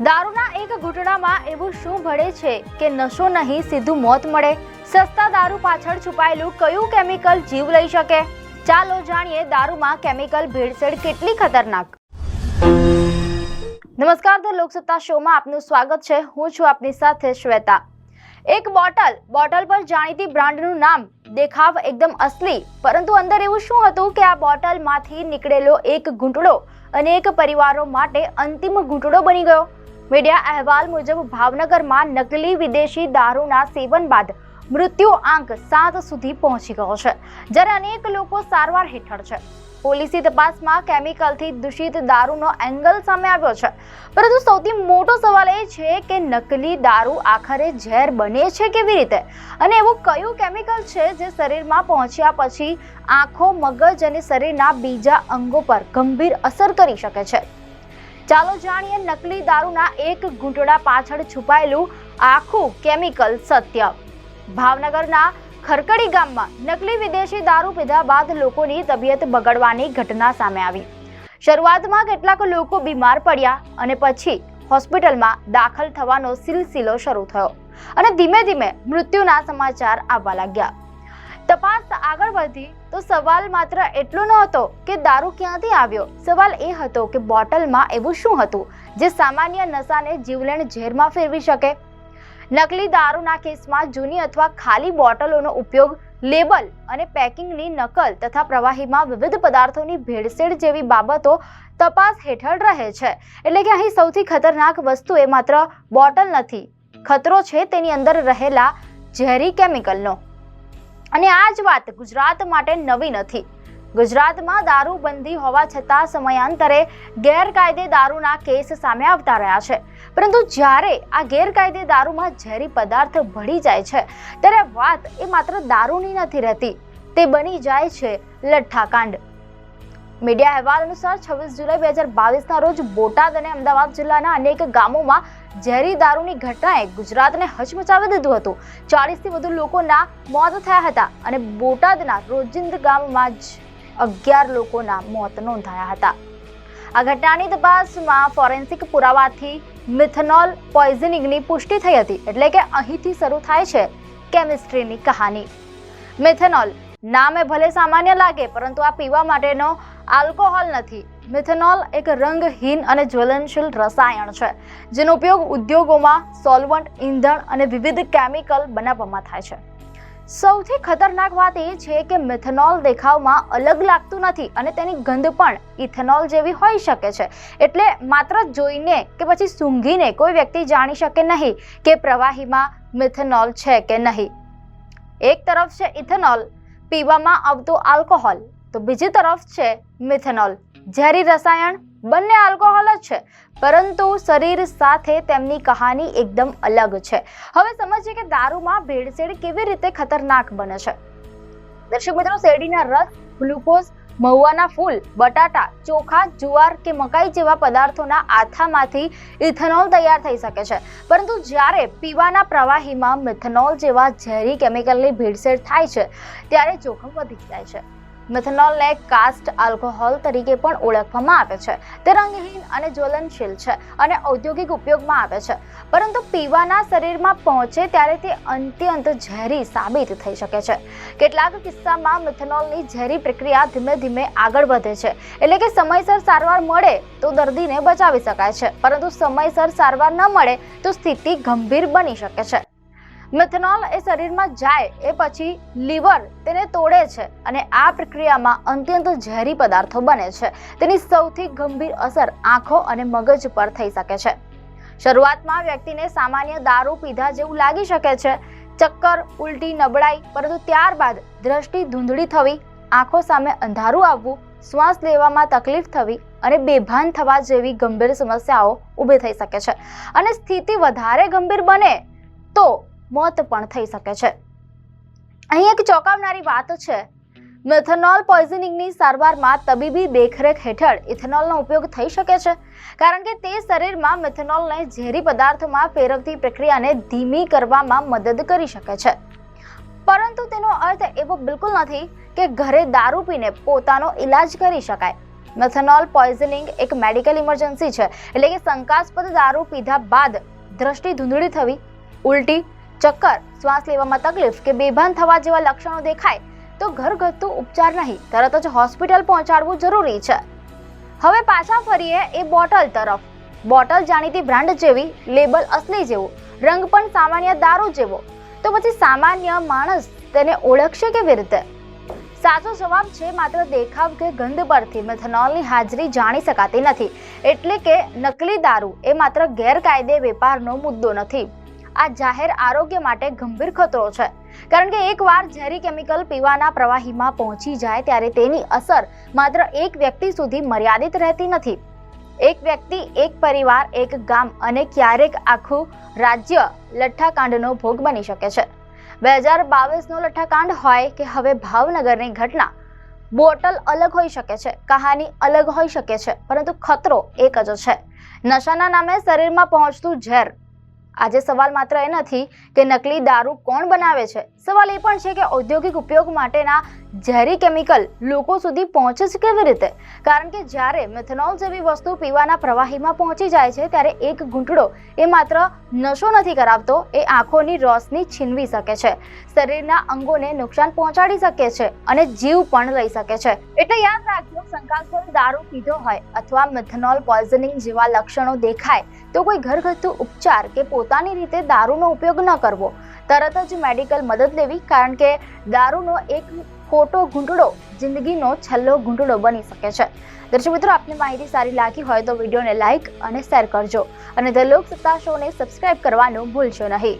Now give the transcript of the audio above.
દારૂના એક ઘૂંટડામાં એવું શું ભળે છે કે નશો નહીં સીધું મોત મળે? સસ્તા દારૂ પાછળ છુપાયેલું કયું કેમિકલ જીવ લઈ શકે? ચાલો જાણીએ દારૂમાં કેમિકલ ભેળસેળ કેટલી ખતરનાક. નમસ્કાર, ધ લોકસત્તા શોમાં આપનું સ્વાગત છે. હું છું આપની સાથે શ્વેતા. એક બોટલ પર જાણીતી બ્રાન્ડનું નામ, દેખાવ એકદમ અસલી, પરંતુ અંદર એવું શું હતું કે આ બોટલમાંથી નીકળેલો એક ઘૂંટડો અનેક પરિવારો માટે અંતિમ ઘૂંટડો બની ગયો. મીડિયા અહેવાલ મુજબ ભાવનગરમાં નકલી વિદેશી દારૂના સેવન બાદ મૃત્યુ આંક 7 સુધી પહોંચી ગયો છે, જ્યારે અનેક લોકો સારવાર હેઠળ છે. પોલીસની તપાસમાં કેમિકલથી દૂષિત દારૂનો એંગલ સામે આવ્યો છે, પરંતુ સૌથી મોટો સવાલ એ છે કે નકલી દારૂ આખરે ઝેર બને છે કેવી રીતે, અને એવું કયું કેમિકલ છે જે શરીરમાં પહોંચ્યા પછી આંખો, મગજ અને શરીરના બીજા અંગો પર ગંભીર અસર કરી શકે છે. ચાલો જાણીએ નકલી દારૂના એક ઘૂંટડા પાછળ છુપાયેલું આખું કેમિકલ સત્ય. ભાવનગરના ખરકડી ગામમાં નકલી વિદેશી દારૂ પીધા બાદ લોકોની તબિયત બગડવાની ઘટના સામે આવી. શરૂઆતમાં કેટલાક લોકો બીમાર પડ્યા અને પછી હોસ્પિટલમાં દાખલ થવાનો સિલસિલો શરૂ થયો અને ધીમે ધીમે મૃત્યુના સમાચાર આવવા લાગ્યા. તપાસ આગળ વધી તો સવાલ માત્ર એટલો નહોતો કે દારૂ ક્યાંથી આવ્યો. સવાલ એ હતો કે બોટલમાં એવું શું હતું જે સામાન્ય નશાને જીવલેણ ઝેરમાં ફેરવી શકે. નકલી દારૂના કેસમાં જૂની અથવા ખાલી બોટલોનો ઉપયોગ, લેબલ અને પેકિંગની નકલ તથા પ્રવાહીમાં વિવિધ પદાર્થોની ભેળસેળ જેવી બાબતો તપાસ હેઠળ રહે છે. એટલે કે અહીં સૌથી ખતરનાક વસ્તુ એ માત્ર બોટલ નથી, ખતરો છે તેની અંદર રહેલા ઝેરી કેમિકલનો. અને આ જ વાત ગુજરાત માટે નવી નથી. ગુજરાતમાં દારૂબંધી હોવા છતાં સમયાંતરે ગેરકાયદે દારૂના કેસ સામે આવતા રહ્યા છે, પરંતુ જ્યારે આ ગેરકાયદે દારૂમાં ઝેરી પદાર્થ ભળી જાય છે ત્યારે વાત એ માત્ર દારૂની નથી રહેતી, તે બની જાય છે લઠ્ઠાકાંડ. મીડિયા અહેવાલ અનુસાર 26 જુલાઈ 2022ના રોજ બોટાદ અને અમદાવાદ જિલ્લાના અનેક ગામોમાં ઝેરી દારૂની ઘટનાએ ગુજરાતને હચમચાવી દીધું હતું. 40થી વધુ લોકોના મોત થયા હતા અને બોટાદના રોજિંદ ગામમાં જ 11 લોકોના મોત નોંધાયા હતા. આ ઘટનાની તપાસમાં ફોરેન્સિક પુરાવાથી મિથેનોલ પોઈઝનિંગની પુષ્ટિ થઈ હતી. એટલે કે અહીંથી શરૂ થાય છે કેમિસ્ટ્રીની કહાની. મિથેનોલ નામે ભલે સામાન્ય લાગે, પરંતુ આ પીવા માટેનો આલ્કોહોલ નથી. મિથેનોલ એક રંગહીન અને જ્વલનશીલ રસાયણ છે જેનો ઉપયોગ ઉદ્યોગોમાં સોલ્વન્ટ, ઈંધણ અને વિવિધ કેમિકલ બનાવવામાં થાય છે. સૌથી ખતરનાક વાત એ છે કે મિથેનોલ દેખાવમાં અલગ લાગતું નથી અને તેની ગંધ પણ ઇથેનોલ જેવી હોઈ શકે છે. એટલે માત્ર જોઈને કે પછી સૂંઘીને કોઈ વ્યક્તિ જાણી શકે નહીં કે પ્રવાહીમાં મિથેનોલ છે કે નહીં. એક તરફ છે ઇથેનોલ, પીવામાં આવતો આલ્કોહોલ, તો બીજી તરફ છે મિથેનોલ, ઝેરી રસાયણ. બંને આલ્કોહોલ જ છે, પરંતુ શરીર સાથે તેમની કહાની એકદમ અલગ છે. હવે સમજીએ કે દારૂમાં ભેળસેળ કેવી રીતે ખતરનાક બને છે. દર્શક મિત્રો, શેરડીના રસ, ગ્લુકોઝ, મહુવાના ફૂલ, બટાટા, ચોખા, જુવાર કે મકાઈ જેવા પદાર્થોના આથામાંથી ઇથેનોલ તૈયાર થઈ શકે છે, પરંતુ જ્યારે પીવાના પ્રવાહીમાં મિથેનોલ જેવા ઝેરી કેમિકલની ભેળસેળ થાય છે ત્યારે જોખમ વધી જાય છે. મિથેનોલને કાસ્ટ આલ્કોહોલ તરીકે પણ ઓળખવામાં આવે છે. તે રંગહીન અને જ્વલનશીલ છે અને ઔદ્યોગિક ઉપયોગમાં આવે છે, પરંતુ પીવાના શરીરમાં પહોંચે ત્યારે તે અત્યંત ઝેરી સાબિત થઈ શકે છે. કેટલાક કિસ્સામાં મિથેનોલની ઝેરી પ્રક્રિયા ધીમે ધીમે આગળ વધે છે. એટલે કે સમયસર સારવાર મળે તો દર્દીને બચાવી શકાય છે, પરંતુ સમયસર સારવાર ન મળે તો સ્થિતિ ગંભીર બની શકે છે. મિથેનોલ એ શરીરમાં જાય એ પછી લીવર તેને તોડે છે અને આ પ્રક્રિયામાં અત્યંત ઝેરી પદાર્થો બને છે. તેની સૌથી ગંભીર અસર આંખો અને મગજ પર થઈ શકે છે. શરૂઆતમાં વ્યક્તિને સામાન્ય દારૂ પીધા જેવું લાગી શકે છે, ચક્કર, ઉલટી, નબળાઈ, પરંતુ ત્યારબાદ દ્રષ્ટિ ધૂંધળી થવી, આંખો સામે અંધારું આવવું, શ્વાસ લેવામાં તકલીફ થવી અને બેભાન થવા જેવી ગંભીર સમસ્યાઓ ઊભી થઈ શકે છે. અને સ્થિતિ વધારે ગંભીર બને તો મોત પણ થઈ શકે છે. અહીં એક ચોંકાવનારી વાત છે. મિથેનોલ પોઈઝનિંગની સારવારમાં તબીબી દેખરેખ હેઠળ ઇથેનોલનો ઉપયોગ થઈ શકે છે, કારણ કે તે શરીરમાં મિથેનોલને ઝેરી પદાર્થોમાં ફેરવતી પ્રક્રિયાને ધીમી કરવામાં મદદ કરી શકે છે. પરંતુ તેનો અર્થ એવો બિલકુલ નથી કે ઘરે દારૂ પીને પોતાનો ઈલાજ કરી શકાય. મેથેનોલ પોઈઝનિંગ એક મેડિકલ ઇમરજન્સી છે, એટલે કે શંકાસ્પદ દારૂ પીધા બાદ દ્રષ્ટિ ધૂંધળી થવી, ઉલટી, ચક્કર, શ્વાસ લેવામાં તકલીફ કે બેભાન થવા જેવા લક્ષણો દેખાય તો ઘરગથ્થુ ઉપચાર નહીં, તરત જ હોસ્પિટલ પહોંચાડવું જરૂરી છે. હવે પાછા ફરીએ એ બોટલ તરફ. બોટલ જાણીતી બ્રાન્ડ જેવી, લેબલ અસલી જેવું, રંગ પણ સામાન્ય દારૂ જેવો, તો પછી સામાન્ય માણસ તેને ઓળખશે કેવી રીતે? સાચો જવાબ છે માત્ર દેખાવ કે ગંધ પરથી મેથેનોલની હાજરી જાણી શકાતી નથી. એટલે કે નકલી દારૂ એ માત્ર ગેરકાયદે વેપારનો મુદ્દો નથી, આ જાહેર આરોગ્ય માટે ગંભીર ખતરો છે. કારણ કે એકવાર ઝેરી કેમિકલ પીવાના પ્રવાહીમાં પહોંચી જાય ત્યારે તેની અસર માત્ર એક વ્યક્તિ સુધી મર્યાદિત રહેતી નથી. એક વ્યક્તિ, એક પરિવાર, એક ગામ અને ક્યારેક આખું રાજ્ય લઠ્ઠાકાંડનો ભોગ બની શકે છે. 2022નો લઠ્ઠાકાંડ હોય કે હવે ભાવનગરની ઘટના, બોટલ અલગ હોઈ શકે છે, કહાની અલગ હોઈ શકે છે, પરંતુ ખતરો એક જ છે, નશાના નામે શરીરમાં પહોંચતું ઝેર. આજે સવાલ માત્ર એ નથી કે નકલી દારૂ કોણ બનાવે છે, સવાલ એ પણ છે કે ઔદ્યોગિક ઉપયોગ માટેના ઝેરી કેમિકલ લોકો સુધી પહોંચે છે કેવી રીતે? કારણ કે જ્યારે મેથેનોલ જેવી વસ્તુ પીવાના પ્રવાહીમાં પહોંચી જાય છે ત્યારે એક ઘૂંટડો એ માત્ર નશો નથી કરાવતો, એ આંખોની રોશની છીનવી શકે છે, શરીરના અંગોને નુકસાન પહોંચાડી શકે છે અને જીવ પણ લઈ શકે છે. એટલે યાદ રાખજો, શંકાસ્પદ દારૂ પીધો હોય અથવા મેથેનોલ પોઈઝનિંગ જેવા લક્ષણો દેખાય તો કોઈ ઘરગથ્થુ ઉપચાર કે પોતાની રીતે દારૂનો ઉપયોગ ન કરવો, તરત જ મેડિકલ મદદ લેવી. કારણ કે દારૂનો એક ખોટો ઘૂંટડો જિંદગીનો છેલ્લો ઘૂંટડો બની શકે છે. દર્શક મિત્રો, આપને માહિતી સારી લાગી હોય તો વિડીયોને લાઇક અને શેર કરજો અને ધ લોકસત્તા શોને સબસ્ક્રાઇબ કરવાનું ભૂલશો નહીં.